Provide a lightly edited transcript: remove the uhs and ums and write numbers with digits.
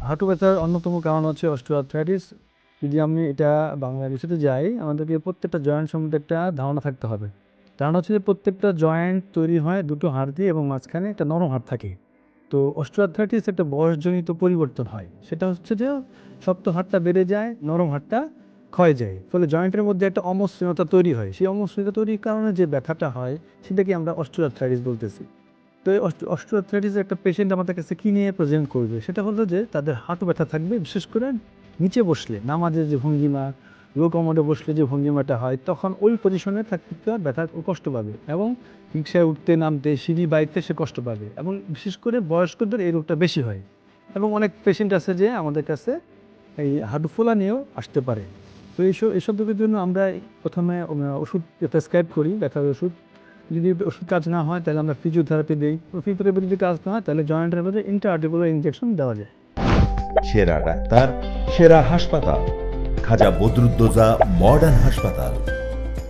হাঁটু ব্যথার অন্যতম কারণ হচ্ছে অস্টিওআর্থ্রাইটিস। যদি আমি এটা বাংলা বিষয়তে যাই, আমাদেরকে প্রত্যেকটা জয়েন্ট সম্বন্ধে একটা ধারণা থাকতে হবে। ধারণা হচ্ছে যে প্রত্যেকটা জয়েন্ট তৈরি হয় দুটো হাড় দিয়ে এবং মাঝখানে একটা নরম হাড় থাকে। তো অস্টিওআর্থ্রাইটিস একটা বয়সজনিত পরিবর্তন হয়। সেটা হচ্ছে যে শক্ত হাড়টা বেড়ে যায়, নরম হাড়টা ক্ষয়ে যায়। ফলে জয়েন্টের মধ্যে একটা অমসৃণতা তৈরি হয়। সেই অমসৃণতা তৈরির কারণে যে ব্যথাটা হয় সেটাকে আমরা অস্টিওআর্থ্রাইটিস বলতেছি। তো এই অস্টিওআর্থ্রাইটিসের একটা পেশেন্ট আমাদের কাছে কী নিয়ে প্রেজেন্ট করবে? সেটা হলো যে তাদের হাঁটু ব্যথা থাকবে, বিশেষ করে নিচে বসলে, নামাজের যে ভঙ্গিমা, লো কমোডে বসলে যে ভঙ্গিমাটা হয়, তখন ওই পজিশনে থাকতে ব্যথা কষ্ট পাবে এবং রিক্সায় উঠতে নামতে, সিঁড়ি বাইতে সে কষ্ট পাবে এবং বিশেষ করে বয়স্কদের এই রোগটা বেশি হয়। এবং অনেক পেশেন্ট আছে যে আমাদের কাছে এই হাঁটু ফোলা নিয়েও আসতে পারে। তো এইসব রোগের জন্য আমরা প্রথমে ওষুধ প্রেসক্রাইব করি, ব্যথার ওষুধ। যদি ওষুধ কাজ না হয় তাহলে আমরা ফিজিওথেরাপি দিই। ফিজিওথেরাপি যদি কাজ না হয় তাহলে জয়েন্টের মধ্যে ইন্ট্রা-আর্টিকুলার ইনজেকশন দেওয়া যায়। সেরা ডাক্তার, সেরা হাসপাতাল, খাজা বদরুদ্দোজা মডার্ন হাসপাতাল।